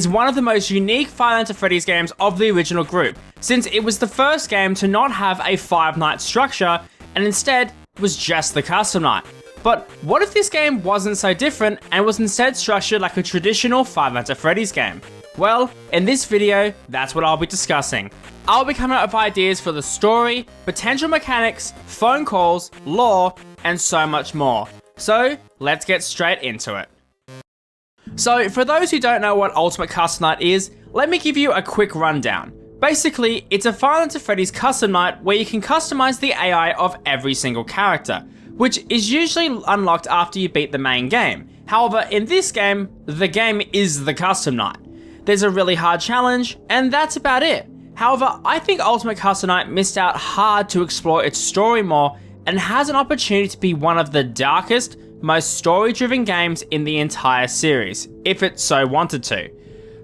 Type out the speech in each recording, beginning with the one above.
is one of the most unique Five Nights at Freddy's games of the original group, since it was the first game to not have a 5-night structure and instead was just the custom night. But what if this game wasn't so different and was instead structured like a traditional Five Nights at Freddy's game? Well, in this video, that's what I'll be discussing. I'll be coming up with ideas for the story, potential mechanics, phone calls, lore, and so much more. So, let's get straight into it. So, for those who don't know what Ultimate Custom Night is, let me give you a quick rundown. Basically, it's a Five Nights at Freddy's custom night where you can customize the AI of every single character, which is usually unlocked after you beat the main game. However, in this game, the game is the custom night. There's a really hard challenge, and that's about it. However, I think Ultimate Custom Night missed out hard to explore its story more and has an opportunity to be one of the darkest, most story-driven games in the entire series, if it so wanted to.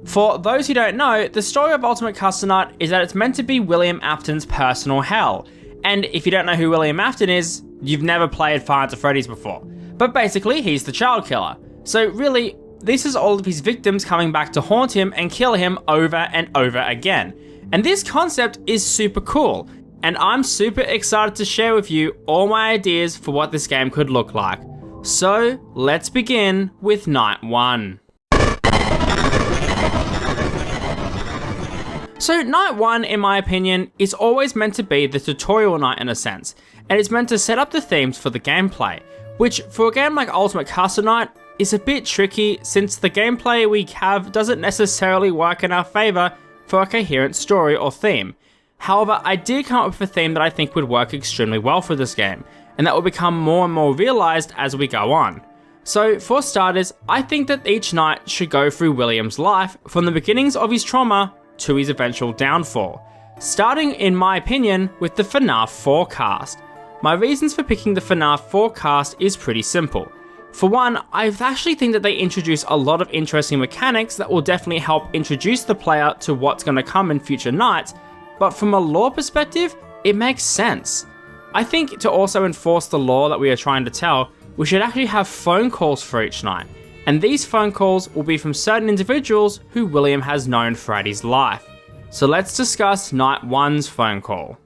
For those who don't know, the story of Ultimate Custom Night is that it's meant to be William Afton's personal hell. And if you don't know who William Afton is, you've never played Five Nights at Freddy's before. But basically, he's the child killer. So really, this is all of his victims coming back to haunt him and kill him over and over again. And this concept is super cool, and I'm super excited to share with you all my ideas for what this game could look like. So, let's begin with Night 1. So Night 1, in my opinion, is always meant to be the tutorial night in a sense, and it's meant to set up the themes for the gameplay, which for a game like Ultimate Custom Night is a bit tricky since the gameplay we have doesn't necessarily work in our favour for a coherent story or theme. However, I did come up with a theme that I think would work extremely well for this game, and that will become more and more realised as we go on. So for starters, I think that each night should go through William's life from the beginnings of his trauma to his eventual downfall, starting in my opinion with the FNAF 4 cast. My reasons for picking the FNAF 4 cast is pretty simple. For one, I actually think that they introduce a lot of interesting mechanics that will definitely help introduce the player to what's going to come in future nights, but from a lore perspective, it makes sense. I think to also enforce the lore that we are trying to tell, we should actually have phone calls for each night, and these phone calls will be from certain individuals who William has known throughout his life. So let's discuss Night 1's phone call.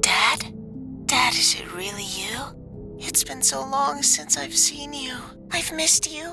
Dad, is it really you? It's been so long since I've seen you. I've missed you.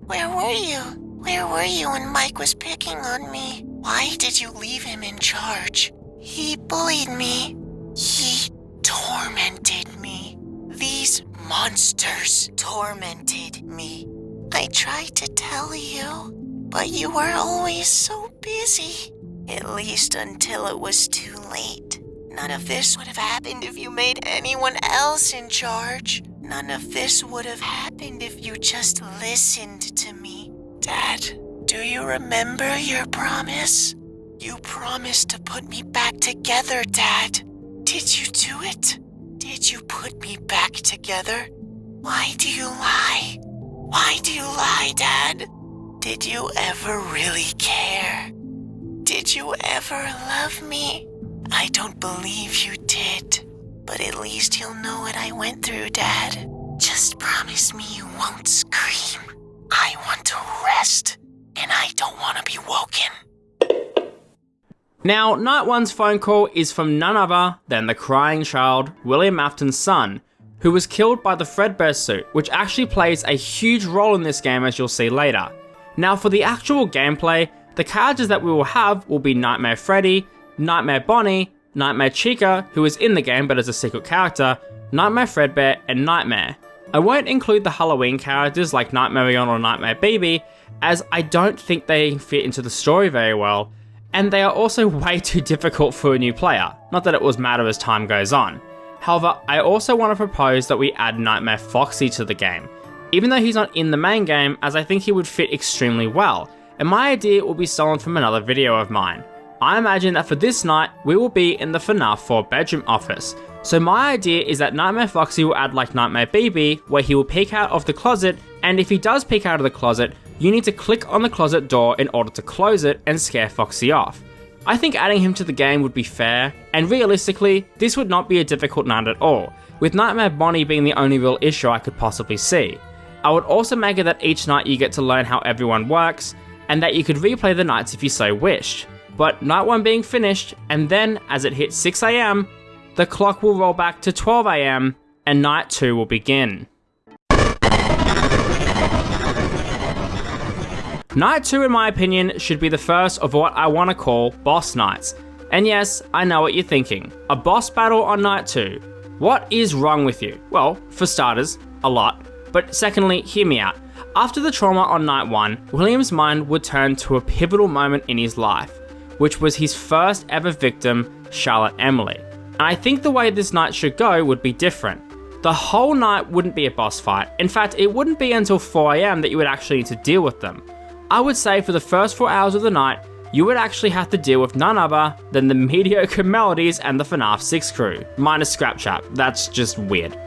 Where were you? Where were you when Mike was picking on me? Why did you leave him in charge? He bullied me. He tormented me. These monsters tormented me. I tried to tell you, but you were always so busy. At least until it was too late. None of this would have happened if you made anyone else in charge. None of this would have happened if you just listened to me. Dad, do you remember your promise? You promised to put me back together, Dad. Did you do it? Did you put me back together? Why do you lie? Why do you lie, Dad? Did you ever really care? Did you ever love me? I don't believe you did, but at least you'll know what I went through, Dad. Just promise me you won't scream. I want to rest, and I don't want to be woken. Now, Night 1's phone call is from none other than the crying child, William Afton's son, who was killed by the Fredbear suit, which actually plays a huge role in this game as you'll see later. Now for the actual gameplay, the characters that we will have will be Nightmare Freddy, Nightmare Bonnie, Nightmare Chica, who is in the game but is a secret character, Nightmare Fredbear, and Nightmare. I won't include the Halloween characters like Nightmare Beyond or Nightmare BB, as I don't think they fit into the story very well, and they are also way too difficult for a new player, not that it will matter as time goes on. However, I also want to propose that we add Nightmare Foxy to the game, even though he's not in the main game, as I think he would fit extremely well, and my idea will be stolen from another video of mine. I imagine that for this night, we will be in the FNAF 4 bedroom office. So my idea is that Nightmare Foxy will add like Nightmare BB, where he will peek out of the closet, and if he does peek out of the closet, you need to click on the closet door in order to close it and scare Foxy off. I think adding him to the game would be fair, and realistically, this would not be a difficult night at all. with Nightmare Bonnie being the only real issue I could possibly see. I would also make it that each night you get to learn how everyone works, and that you could replay the nights if you so wished. But night 1 being finished, and then as it hits 6 AM, the clock will roll back to 12 AM, and night 2 will begin. Night 2, in my opinion, should be the first of what I want to call boss nights. And yes, I know what you're thinking. A boss battle on night 2. What is wrong with you? Well, for starters, a lot. But secondly, hear me out. After the trauma on night 1, William's mind would turn to a pivotal moment in his life, which was his first ever victim, Charlotte Emily. And I think the way this night should go would be different. The whole night wouldn't be a boss fight. In fact, it wouldn't be until 4 AM that you would actually need to deal with them. I would say for the first 4 hours of the night, you would actually have to deal with none other than the mediocre Melodies and the FNAF 6 crew, minus Scrap Chat. That's just weird.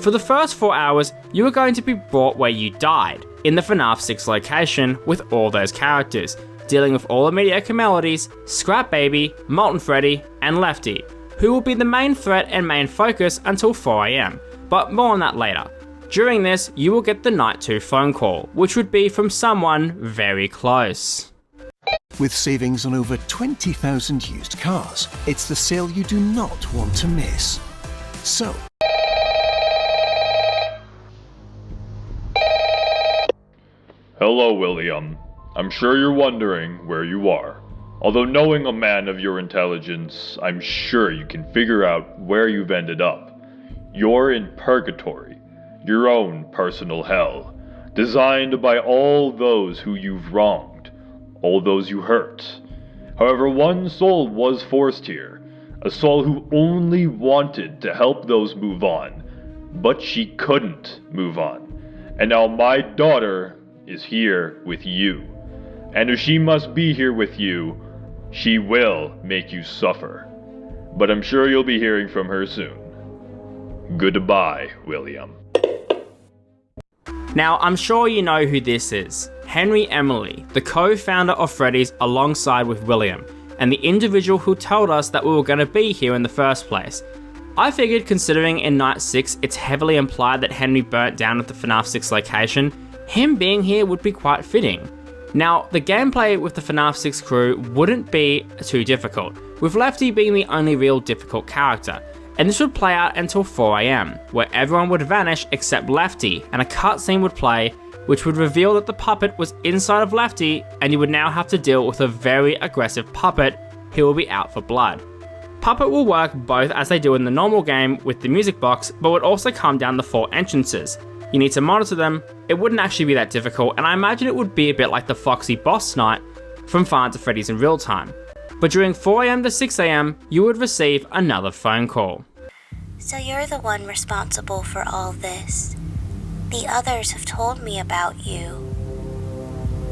For the first 4 hours, you were going to be brought where you died, in the FNAF 6 location with all those characters, dealing with all the mediocre Melodies, Scrap Baby, Molten Freddy, and Lefty, who will be the main threat and main focus until 4 AM, but more on that later. During this, you will get the night 2 phone call, which would be from someone very close. With savings on over 20,000 used cars, it's the sale you do not want to miss. So, hello, William. I'm sure you're wondering where you are. Although knowing a man of your intelligence, I'm sure you can figure out where you've ended up. You're in purgatory, your own personal hell, designed by all those who you've wronged, all those you hurt. However, one soul was forced here, a soul who only wanted to help those move on, but she couldn't move on. And now my daughter is here with you. And if she must be here with you, she will make you suffer. But I'm sure you'll be hearing from her soon. Goodbye, William. Now, I'm sure you know who this is. Henry Emily, the co-founder of Freddy's alongside with William, and the individual who told us that we were going to be here in the first place. I figured, considering in night 6 it's heavily implied that Henry burnt down at the FNAF 6 location, him being here would be quite fitting. Now, the gameplay with the FNAF 6 crew wouldn't be too difficult, with Lefty being the only real difficult character, and this would play out until 4 AM, where everyone would vanish except Lefty, and a cutscene would play, which would reveal that the puppet was inside of Lefty, and you would now have to deal with a very aggressive puppet who will be out for blood. Puppet will work both as they do in the normal game with the music box, but would also come down the 4 entrances. You need to monitor them. It wouldn't actually be that difficult, and I imagine it would be a bit like the Foxy boss night from Five Nights at Freddy's in real time. But during 4 AM to 6 AM, you would receive another phone call. So you're the one responsible for all this. The others have told me about you.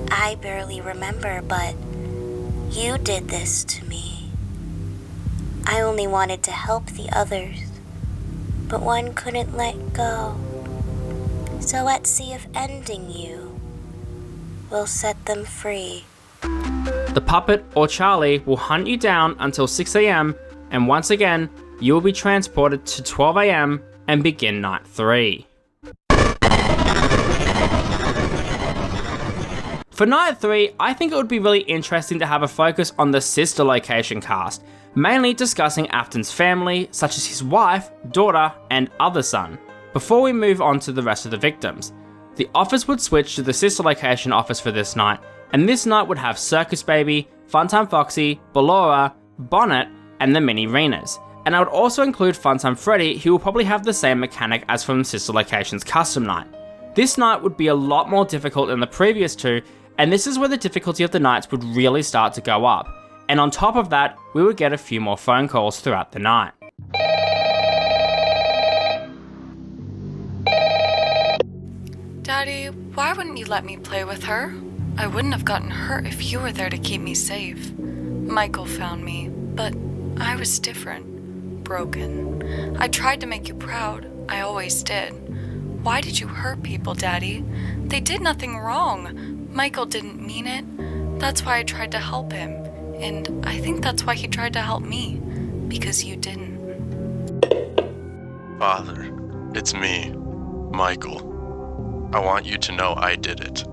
I barely remember, but you did this to me. I only wanted to help the others, but one couldn't let go. So let's see if ending you will set them free. The puppet or Charlie will hunt you down until 6 AM, and once again, you will be transported to 12 AM and begin night 3. For night 3, I think it would be really interesting to have a focus on the sister location cast, mainly discussing Afton's family, such as his wife, daughter, and other son, before we move on to the rest of the victims. The office would switch to the sister location office for this night, and this night would have Circus Baby, Funtime Foxy, Ballora, Bonnet, and the Mini Renas. And I would also include Funtime Freddy, who will probably have the same mechanic as from Sister Location's custom night. This night would be a lot more difficult than the previous two, and this is where the difficulty of the nights would really start to go up. And on top of that, we would get a few more phone calls throughout the night. Daddy, why wouldn't you let me play with her? I wouldn't have gotten hurt if you were there to keep me safe. Michael found me, but I was different. Broken. I tried to make you proud. I always did. Why did you hurt people, Daddy? They did nothing wrong. Michael didn't mean it. That's why I tried to help him. And I think that's why he tried to help me. Because you didn't. Father, it's me, Michael. I want you to know I did it.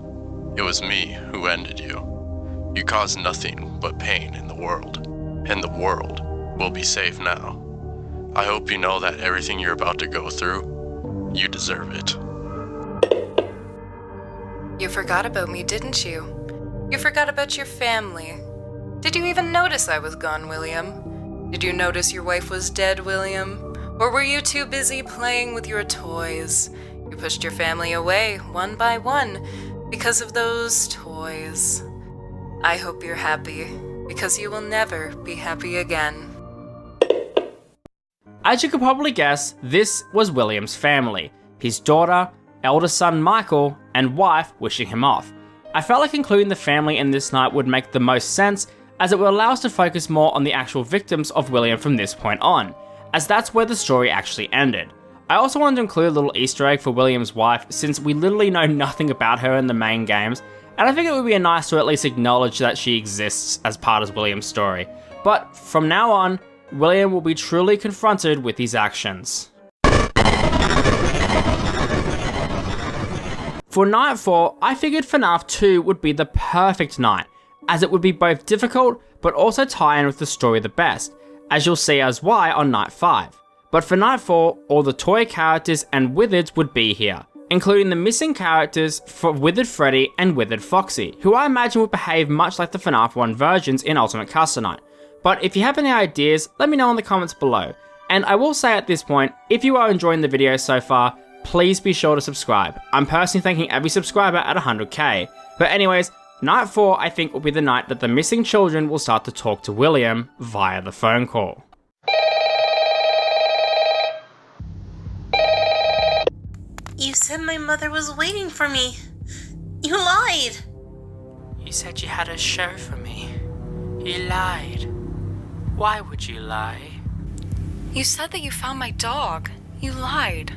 It was me who ended you. You caused nothing but pain in the world, and the world will be safe now. I hope you know that everything you're about to go through, you deserve it. You forgot about me, didn't you? You forgot about your family. Did you even notice I was gone, William? Did you notice your wife was dead, William? Or were you too busy playing with your toys? You pushed your family away, one by one, because of those toys. I hope you're happy, because you will never be happy again. As you could probably guess, this was William's family. His daughter, eldest son Michael, and wife wishing him off. I felt like including the family in this night would make the most sense, as it would allow us to focus more on the actual victims of William from this point on, as that's where the story actually ended. I also wanted to include a little Easter egg for William's wife, since we literally know nothing about her in the main games, and I think it would be nice to at least acknowledge that she exists as part of William's story. But from now on, William will be truly confronted with his actions. For night 4, I figured FNAF 2 would be the perfect night, as it would be both difficult but also tie in with the story the best, as you'll see as why on night 5. But for night 4, all the toy characters and Wizards would be here, including the missing characters for Withered Freddy and Withered Foxy, who I imagine would behave much like the FNAF 1 versions in Ultimate Custom Night. But if you have any ideas, let me know in the comments below. And I will say at this point, if you are enjoying the video so far, please be sure to subscribe. I'm personally thanking every subscriber at 100k. But anyways, night 4 I think will be the night that the missing children will start to talk to William via the phone call. You said my mother was waiting for me. You lied. You said you had a show for me. You lied. Why would you lie? You said that you found my dog. You lied.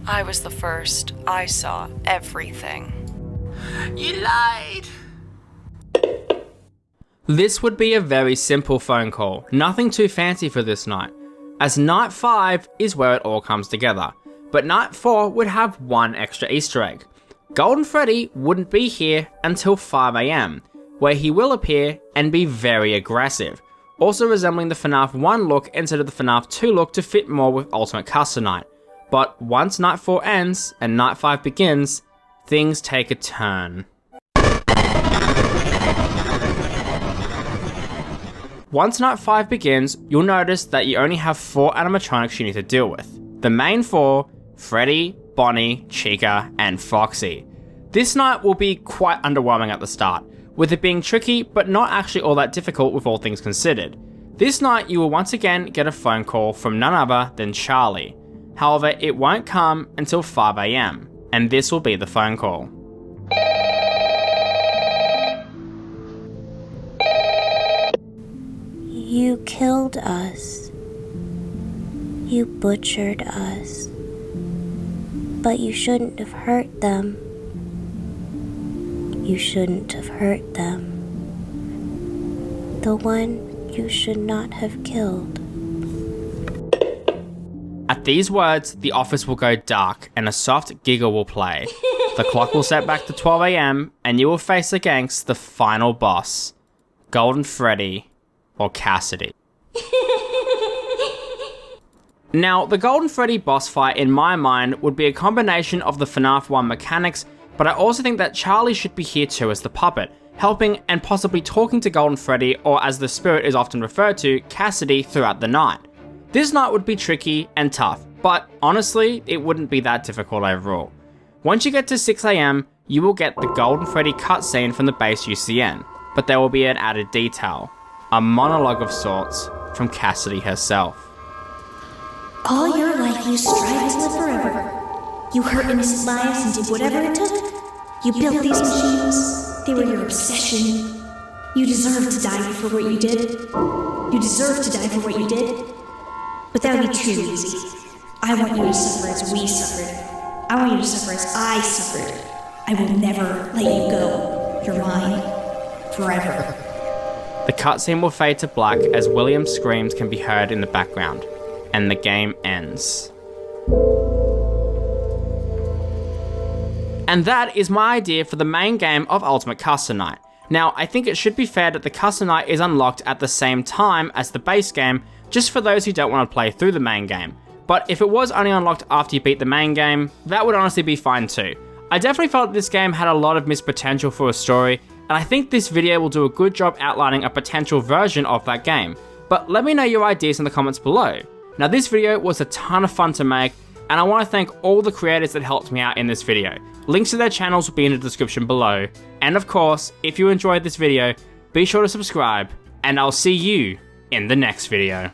I was the first. I saw everything. You lied. This would be a very simple phone call, nothing too fancy for this night, as night 5 is where it all comes together. But night 4 would have one extra Easter egg. Golden Freddy wouldn't be here until 5 AM, where he will appear and be very aggressive, also resembling the FNAF 1 look instead of the FNAF 2 look to fit more with Ultimate Custom Night. But once night 4 ends and night 5 begins, things take a turn. Once night 5 begins, you'll notice that you only have 4 animatronics you need to deal with. The main 4, Freddy, Bonnie, Chica, and Foxy. This night will be quite underwhelming at the start, with it being tricky but not actually all that difficult with all things considered. This night you will once again get a phone call from none other than Charlie. However, it won't come until 5 AM, and this will be the phone call. You killed us. You butchered us. But you shouldn't have hurt them. You shouldn't have hurt them. The one you should not have killed. At these words, the office will go dark and a soft giggle will play. The clock will set back to 12 AM and you will face against the final boss, Golden Freddy or Cassidy. Now, the Golden Freddy boss fight in my mind would be a combination of the FNAF 1 mechanics, but I also think that Charlie should be here too as the puppet, helping and possibly talking to Golden Freddy, or as the spirit is often referred to, Cassidy, throughout the night. This night would be tricky and tough, but honestly, it wouldn't be that difficult overall. Once you get to 6 AM, you will get the Golden Freddy cutscene from the base UCN, but there will be an added detail, a monologue of sorts from Cassidy herself. All your life you strive to live forever. You hurt innocent lives and did whatever it took. You built these machines. They were your obsession. You deserve to die for what you did. You deserve to die for what you did. But that would be too easy. I want you to suffer as we suffered. I want you to suffer as I suffered. I will never let you go. You're mine. Forever. The cutscene will fade to black as William's screams can be heard in the background, and the game ends. And that is my idea for the main game of Ultimate Custom Night. Now, I think it should be fair that the Custom Night is unlocked at the same time as the base game, just for those who don't want to play through the main game. But if it was only unlocked after you beat the main game, that would honestly be fine too. I definitely felt this game had a lot of missed potential for a story, and I think this video will do a good job outlining a potential version of that game. But let me know your ideas in the comments below. Now, this video was a ton of fun to make, and I want to thank all the creators that helped me out in this video. Links to their channels will be in the description below. And of course, if you enjoyed this video, be sure to subscribe, and I'll see you in the next video.